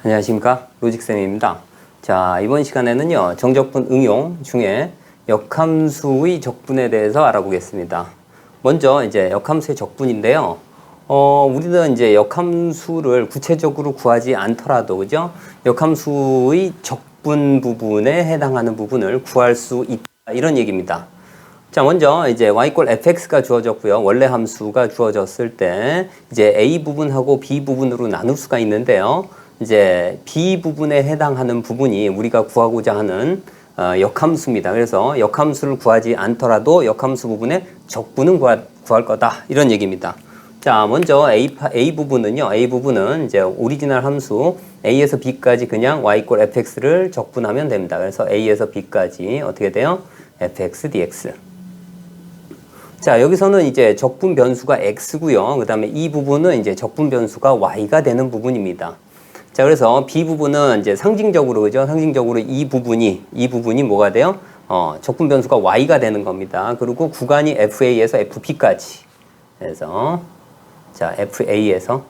안녕하십니까, 로직쌤입니다. 자, 이번 시간에는요, 정적분 응용 중에 역함수의 적분에 대해서 알아보겠습니다. 먼저 이제 역함수의 적분인데요. 우리는 이제 역함수를 구체적으로 구하지 않더라도, 그죠? 역함수의 적분 부분에 해당하는 부분을 구할 수 있다, 이런 얘기입니다. 자, 먼저 이제 y = fx가 주어졌고요. 원래 함수가 주어졌을 때 이제 a 부분하고 b 부분으로 나눌 수가 있는데요. 이제 b 부분에 해당하는 부분이 우리가 구하고자 하는 역함수입니다. 그래서 역함수를 구하지 않더라도 역함수 부분의 적분은 구할 거다, 이런 얘기입니다. 자, 먼저 a 부분은요. a 부분은 이제 오리지널 함수 a에서 b까지 그냥 y = fx를 적분하면 됩니다. 그래서 a에서 b까지 어떻게 돼요? fx dx. 자, 여기서는 이제 적분 변수가 x고요. 그 다음에 이 부분은 이제 적분 변수가 y가 되는 부분입니다. 자, 그래서 b 부분은 이제 상징적으로, 그죠? 상징적으로 이 부분이 뭐가 돼요? 적분 변수가 y가 되는 겁니다. 그리고 구간이 fa에서 fb까지. 그래서 자, fa에서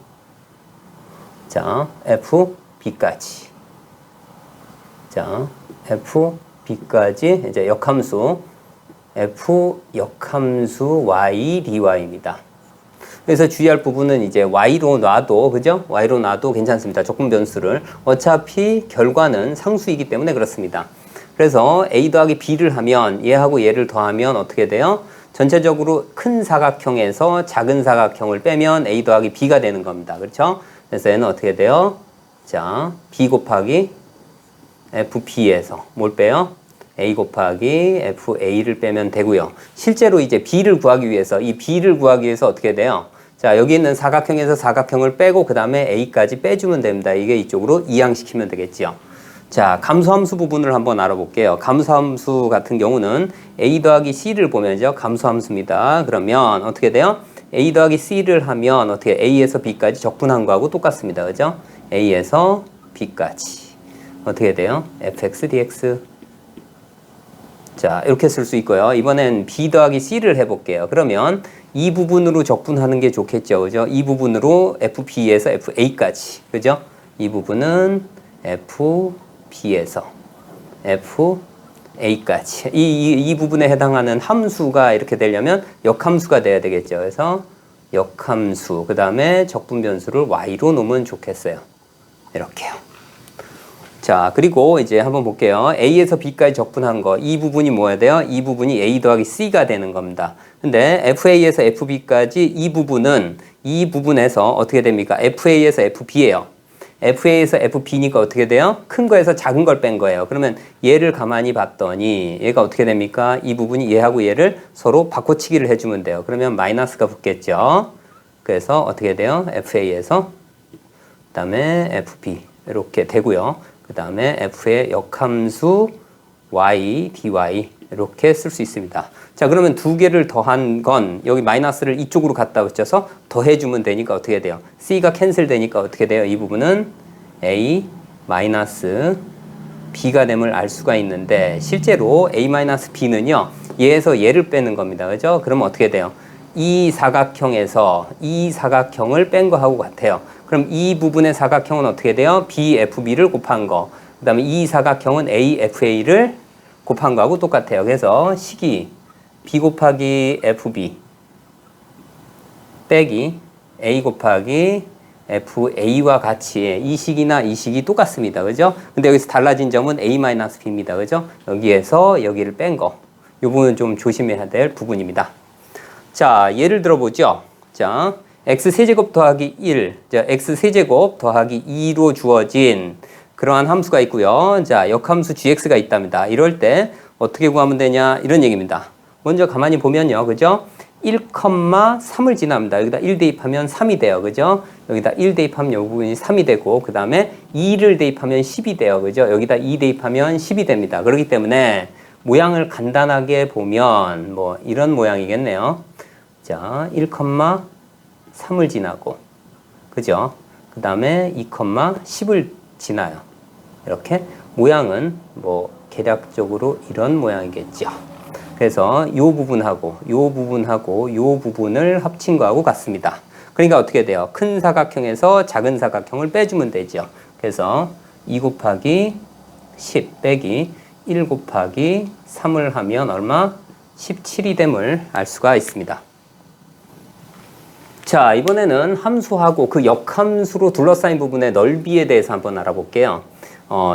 자, fb까지. 자, fb까지 이제 역함수 f 역함수 y dy입니다. 그래서 주의할 부분은 이제 y로 놔도, 그죠? y로 놔도 괜찮습니다. 적분 변수를. 어차피 결과는 상수이기 때문에 그렇습니다. 그래서 a 더하기 b를 하면 얘하고 얘를 더하면 어떻게 돼요? 전체적으로 큰 사각형에서 작은 사각형을 빼면 a 더하기 b가 되는 겁니다. 그렇죠? 그래서 얘는 어떻게 돼요? 자, b 곱하기 fb에서 뭘 빼요? a 곱하기 fa를 빼면 되고요. 실제로 이제 b를 구하기 위해서, 이 b를 구하기 위해서 어떻게 돼요? 자, 여기 있는 사각형에서 사각형을 빼고 그 다음에 a까지 빼주면 됩니다. 이게 이쪽으로 이항시키면 되겠죠. 자, 감소함수 부분을 한번 알아볼게요. 감소함수 같은 경우는 a 더하기 c를 보면요, 감소함수입니다. 그러면 어떻게 돼요? a 더하기 c를 하면 어떻게 a에서 b까지 적분한 거하고 똑같습니다. 그죠? a에서 b까지 어떻게 돼요? fx dx. 자, 이렇게 쓸 수 있고요. 이번엔 b 더하기 c를 해볼게요. 그러면 이 부분으로 적분하는 게 좋겠죠. 그죠? 이 부분으로 fb에서 fa까지. 그죠? 이 부분은 fb에서 fa까지. 이 부분에 해당하는 함수가 이렇게 되려면 역함수가 돼야 되겠죠. 그래서 역함수. 그 다음에 적분 변수를 y로 놓으면 좋겠어요. 이렇게요. 자, 그리고 이제 한번 볼게요. a에서 b까지 적분한 거, 이 부분이 뭐야 돼요? 이 부분이 a 더하기 c가 되는 겁니다. 근데 fa에서 fb까지 이 부분에서 어떻게 됩니까? fa에서 fb예요. fa에서 fb니까 어떻게 돼요? 큰 거에서 작은 걸 뺀 거예요. 그러면 얘를 가만히 봤더니 얘가 어떻게 됩니까? 이 부분이 얘하고 얘를 서로 바꿔치기를 해주면 돼요. 그러면 마이너스가 붙겠죠. 그래서 어떻게 돼요? fa에서 그 다음에 fb 이렇게 되고요. 그 다음에 f의 역함수 y, dy 이렇게 쓸 수 있습니다. 자, 그러면 두 개를 더한 건 여기 마이너스를 이쪽으로 갖다 붙여서 더해주면 되니까 어떻게 돼요? c가 캔슬 되니까 어떻게 돼요? 이 부분은 a 마이너스 b가 됨을 알 수가 있는데 실제로 a 마이너스 b는요, 얘에서 얘를 빼는 겁니다. 그죠? 그러면 어떻게 돼요? 이 사각형에서 이 사각형을 뺀 거하고 같아요. 그럼 이 부분의 사각형은 어떻게 돼요? BFB를 곱한 거. 그 다음에 이 사각형은 AFA를 곱한 거하고 똑같아요. 그래서 식이 B 곱하기 FB 빼기 A 곱하기 FA와 같이 이 식이나 이 식이 똑같습니다. 그죠? 근데 여기서 달라진 점은 A-B입니다. 그죠? 여기에서 여기를 뺀 거. 이 부분은 좀 조심해야 될 부분입니다. 자, 예를 들어보죠. 자, x세제곱 더하기 1, 자, x세제곱 더하기 2로 주어진 그러한 함수가 있고요. 자, 역함수 gx가 있답니다. 이럴 때 어떻게 구하면 되냐? 이런 얘기입니다. 먼저 가만히 보면요. 그죠? 1,3을 지납니다. 여기다 1 대입하면 3이 돼요. 그죠? 여기다 1 대입하면 이 부분이 3이 되고, 그 다음에 2를 대입하면 10이 돼요. 그죠? 여기다 2 대입하면 10이 됩니다. 그렇기 때문에 모양을 간단하게 보면 뭐 이런 모양이겠네요. 자, 1,3을 지나고, 그죠? 그 다음에 2,10을 지나요. 이렇게 모양은 뭐 개략적으로 이런 모양이겠죠. 그래서 이 부분하고 이 부분하고 이 부분을 합친 거하고 같습니다. 그러니까 어떻게 돼요? 큰 사각형에서 작은 사각형을 빼주면 되죠. 그래서 2 곱하기 10 빼기 1 곱하기 3을 하면 얼마? 17이 됨을 알 수가 있습니다. 자, 이번에는 함수하고 그 역함수로 둘러싸인 부분의 넓이에 대해서 한번 알아볼게요.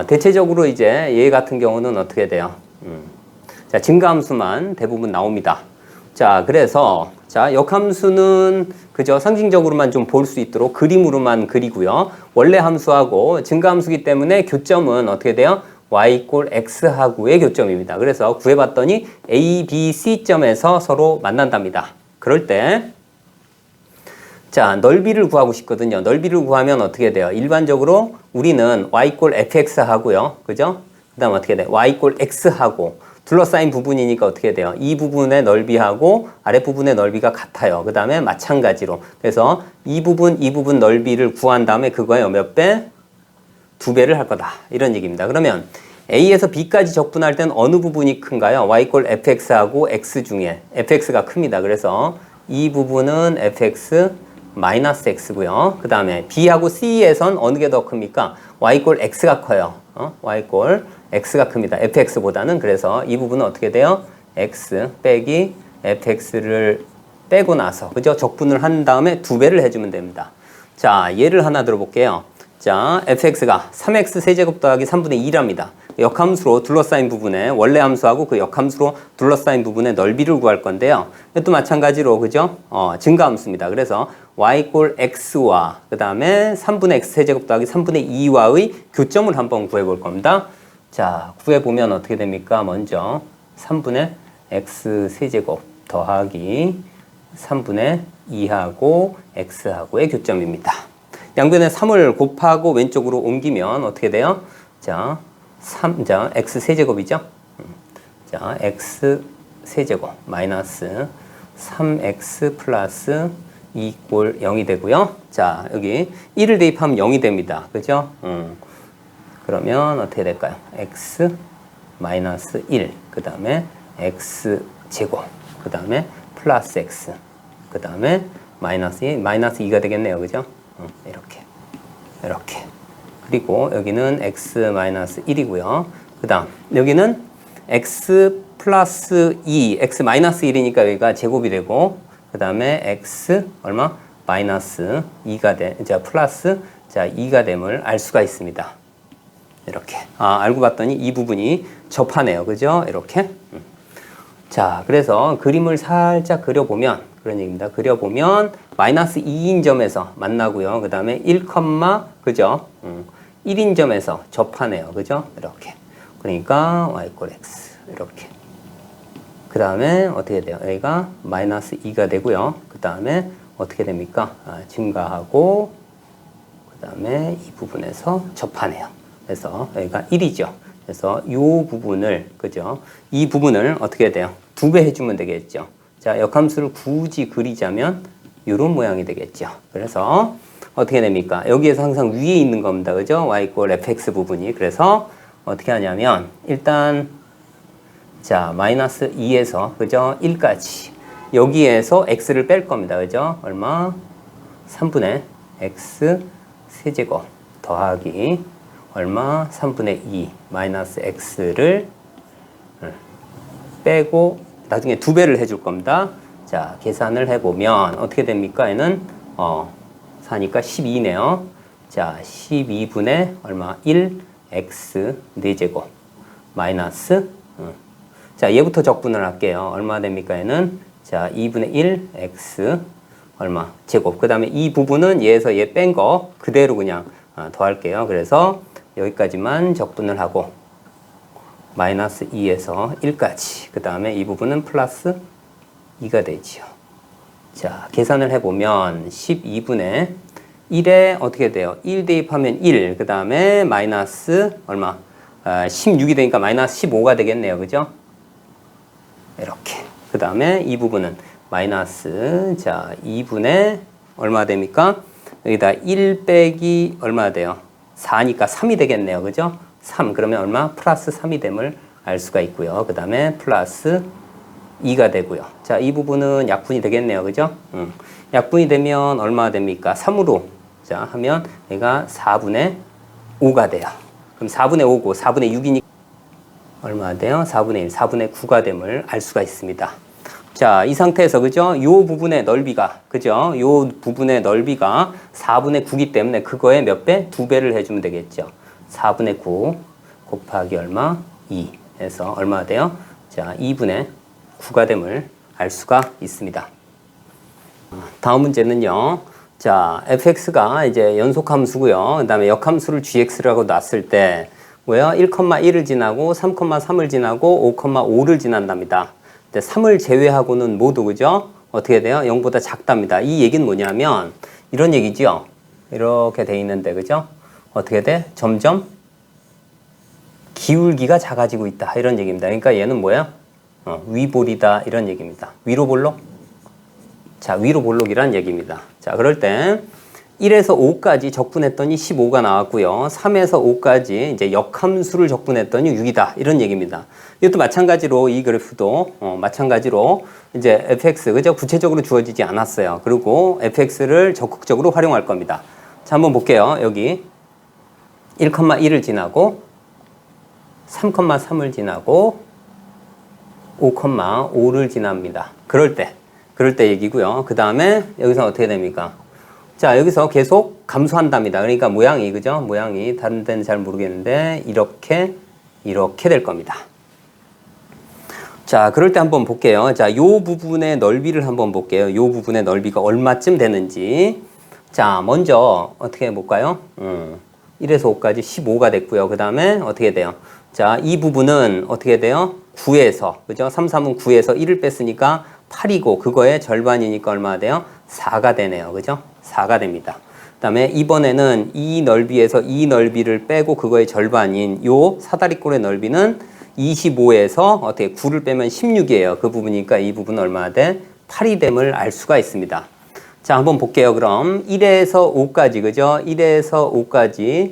대체적으로 이제 얘 같은 경우는 어떻게 돼요? 자, 증가함수만 대부분 나옵니다. 자, 그래서 자, 역함수는 그저 상징적으로만 좀 볼 수 있도록 그림으로만 그리고요. 원래 함수하고 증가함수기 때문에 교점은 어떻게 돼요? y 꼴 x하고의 교점입니다. 그래서 구해봤더니 a, b, c점에서 서로 만난답니다. 그럴 때 자, 넓이를 구하고 싶거든요. 넓이를 구하면 어떻게 돼요? 일반적으로 우리는 y 꼴 fx 하고요. 그죠? 그 다음 어떻게 돼? y 꼴 x 하고 둘러싸인 부분이니까 어떻게 돼요? 이 부분의 넓이하고 아랫부분의 넓이가 같아요. 그 다음에 마찬가지로. 그래서 이 부분 넓이를 구한 다음에 그거의 몇 배? 2배를 할 거다. 이런 얘기입니다. 그러면 A에서 B까지 적분할 땐 어느 부분이 큰가요? y 꼴 fx하고 x 중에 fx가 큽니다. 그래서 이 부분은 fx 마이너스 x고요. 그 다음에 B하고 C에선 어느 게 더 큽니까? y 꼴 x가 커요. y 꼴 x가 큽니다. fx보다는. 그래서 이 부분은 어떻게 돼요? x 빼기 fx를 빼고 나서 그죠? 적분을 한 다음에 2배를 해주면 됩니다. 자, 예를 하나 들어볼게요. 자, fx가 3x 세제곱 더하기 3분의 2랍니다. 역함수로 둘러싸인 부분에 원래 함수하고 그 역함수로 둘러싸인 부분의 넓이를 구할 건데요. 이것도 마찬가지로 그죠? 증가함수입니다. 그래서 y 꼴 x와 그 다음에 3분의 x 세제곱 더하기 3분의 2와의 교점을 한번 구해볼 겁니다. 자, 구해보면 어떻게 됩니까? 먼저 3분의 x 세제곱 더하기 3분의 2하고 x하고의 교점입니다. 양변에 3을 곱하고 왼쪽으로 옮기면 어떻게 돼요? 자, x 세제곱이죠? 자, x 세제곱 마이너스 3x 플러스 2 꼴 0이 되고요. 자, 여기 1을 대입하면 0이 됩니다. 그죠? 그러면 어떻게 될까요? x 마이너스 1, 그 다음에 x 제곱, 그 다음에 플러스 x, 그 다음에 마이너스 2가 되겠네요. 그죠? 이렇게. 그리고 여기는 x 마이너스 1이고요. 그 다음 여기는 x 플러스 2, x 마이너스 1이니까 여기가 제곱이 되고 그 다음에 x 얼마? 마이너스 2가 자, 플러스 자, 2가 됨을 알 수가 있습니다. 이렇게. 알고 봤더니 이 부분이 접하네요. 그죠? 이렇게. 자, 그래서 그림을 살짝 그려보면 그런 얘기입니다. 그려보면 마이너스 2인 점에서 만나고요. 그 다음에 1, 그죠? 1인 점에서 접하네요. 그죠? 이렇게. 그러니까 y 꼴 x 이렇게. 그 다음에 어떻게 돼요? 여기가 마이너스 2가 되고요. 그 다음에 어떻게 됩니까? 증가하고 그 다음에 이 부분에서 접하네요. 그래서 여기가 1이죠. 그래서 이 부분을 그죠? 이 부분을 어떻게 돼요? 2배 해주면 되겠죠. 자, 역함수를 굳이 그리자면 이런 모양이 되겠죠. 그래서 어떻게 됩니까? 여기에서 항상 위에 있는 겁니다. 그죠? y 꼴 fx 부분이. 그래서 어떻게 하냐면 일단 자, 마이너스 2에서 그죠? 1까지 여기에서 x를 뺄 겁니다. 그죠? 얼마? 3분의 x 세제곱 더하기 얼마? 3분의 2 마이너스 x를 빼고 나중에 2배를 해줄 겁니다. 자, 계산을 해보면 어떻게 됩니까? 얘는 4니까 12네요. 자, 12분의 얼마? 1 x 4제곱 마이너스 자, 얘부터 적분을 할게요. 얼마 됩니까? 얘는 자, 2분의 1 x 얼마? 제곱. 그 다음에 이 부분은 얘에서 얘 뺀 거 그대로 그냥 더할게요. 그래서 여기까지만 적분을 하고 마이너스 2에서 1까지. 그 다음에 이 부분은 플러스 2가 되지요. 자, 계산을 해보면 12분의 1에 어떻게 돼요? 1 대입하면 1. 그 다음에 마이너스 얼마? 16이 되니까 마이너스 15가 되겠네요. 그죠? 이렇게. 그 다음에 이 부분은 마이너스 자 2분의 얼마 됩니까? 여기다 1 빼기 얼마 돼요? 4니까 3이 되겠네요. 그죠? 3 그러면 얼마? 플러스 3이 됨을 알 수가 있고요. 그 다음에 플러스 2가 되고요. 자, 이 부분은 약분이 되겠네요. 그죠? 약분이 되면 얼마 됩니까? 3으로 자 하면 얘가 4분의 5가 돼요. 그럼 4분의 5고 4분의 6이니까 얼마 돼요? 4분의 1, 4분의 9가 됨을 알 수가 있습니다. 자, 이 상태에서 그죠? 요 부분의 넓이가 그죠? 요 부분의 넓이가 4분의 9이기 때문에 그거에 몇 배? 2배를 해주면 되겠죠. 4분의 9 곱하기 얼마? 2 해서 얼마 돼요? 자, 2분의 9가 됨을 알 수가 있습니다. 다음 문제는요. 자, fx가 이제 연속함수고요. 그 다음에 역함수를 gx라고 놨을 때 뭐야? 1,1을 지나고 3,3을 지나고 5,5를 지난답니다. 근데 3을 제외하고는 모두 그죠? 어떻게 돼요? 0보다 작답니다. 이 얘기는 뭐냐면 이런 얘기죠. 이렇게 돼 있는데 그죠? 어떻게 돼? 점점 기울기가 작아지고 있다. 이런 얘기입니다. 그러니까 얘는 뭐야? 위볼이다. 이런 얘기입니다. 위로 볼록? 자, 위로 볼록이란 얘기입니다. 자, 그럴 때 1에서 5까지 적분했더니 15가 나왔고요. 3에서 5까지 이제 역함수를 적분했더니 6이다. 이런 얘기입니다. 이것도 마찬가지로 이 그래프도 마찬가지로 이제 fx 그죠? 구체적으로 주어지지 않았어요. 그리고 fx를 적극적으로 활용할 겁니다. 자, 한번 볼게요. 여기 1,1을 지나고 3,3을 지나고 5,5를 지납니다. 그럴 때 얘기고요. 그 다음에 여기서 어떻게 됩니까? 자, 여기서 계속 감소한답니다. 그러니까 모양이 그죠? 모양이 다른 데는 잘 모르겠는데 이렇게 될 겁니다. 자, 그럴 때 한번 볼게요. 자, 요 부분의 넓이를 한번 볼게요. 요 부분의 넓이가 얼마쯤 되는지. 자, 먼저 어떻게 해볼까요? 1에서 5까지 15가 됐고요. 그 다음에 어떻게 돼요? 자, 이 부분은 어떻게 돼요? 9에서, 그죠? 3, 3은 9에서 1을 뺐으니까 8이고, 그거의 절반이니까 얼마나 돼요? 4가 되네요. 그죠? 4가 됩니다. 그 다음에 이번에는 이 넓이에서 이 넓이를 빼고 그거의 절반인 요 사다리꼴의 넓이는 25에서 어떻게 9를 빼면 16이에요. 그 부분이니까 이 부분은 얼마나 돼? 8이 됨을 알 수가 있습니다. 자, 한번 볼게요. 그럼 1에서 5까지, 그죠? 1에서 5까지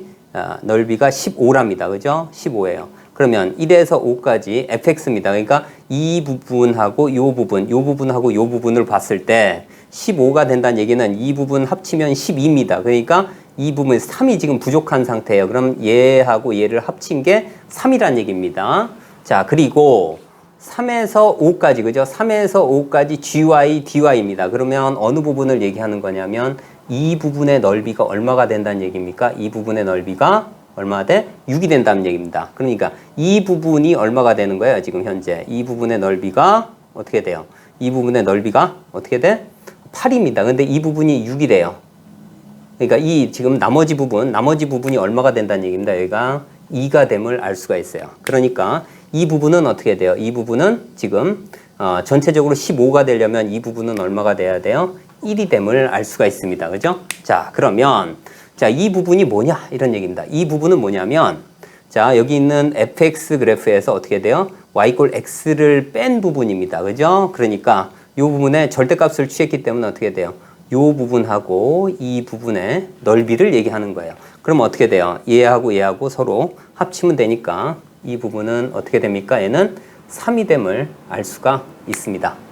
넓이가 15랍니다. 그죠? 15예요. 그러면 1에서 5까지 fx입니다. 그러니까 이 부분하고 요 부분하고 요 부분을 봤을 때 15가 된다는 얘기는 이 부분 합치면 12입니다. 그러니까 이 부분 3이 지금 부족한 상태예요. 그럼 얘하고 얘를 합친 게 3이란 얘기입니다. 자, 그리고 3에서 5까지, 그죠? 3에서 5까지 gy, dy입니다. 그러면 어느 부분을 얘기하는 거냐면 이 부분의 넓이가 얼마가 된다는 얘기입니까? 이 부분의 넓이가 얼마 돼? 6이 된다는 얘기입니다. 그러니까 이 부분이 얼마가 되는 거예요? 지금 현재 이 부분의 넓이가 어떻게 돼요? 이 부분의 넓이가 어떻게 돼? 8입니다. 근데 이 부분이 6이래요. 그러니까 이 지금 나머지 부분이 얼마가 된다는 얘기입니다. 여기가 2가 됨을 알 수가 있어요. 그러니까 이 부분은 어떻게 돼요? 이 부분은 지금 전체적으로 15가 되려면 이 부분은 얼마가 돼야 돼요? 1이 됨을 알 수가 있습니다. 그죠? 자, 그러면 자, 이 부분이 뭐냐? 이런 얘기입니다. 이 부분은 뭐냐면 자, 여기 있는 fx 그래프에서 어떻게 돼요? y = x를 뺀 부분입니다. 그죠? 그러니까 이 부분에 절대값을 취했기 때문에 어떻게 돼요? 이 부분하고 이 부분의 넓이를 얘기하는 거예요. 그럼 어떻게 돼요? 얘하고 서로 합치면 되니까 이 부분은 어떻게 됩니까? 얘는 3이 됨을 알 수가 있습니다.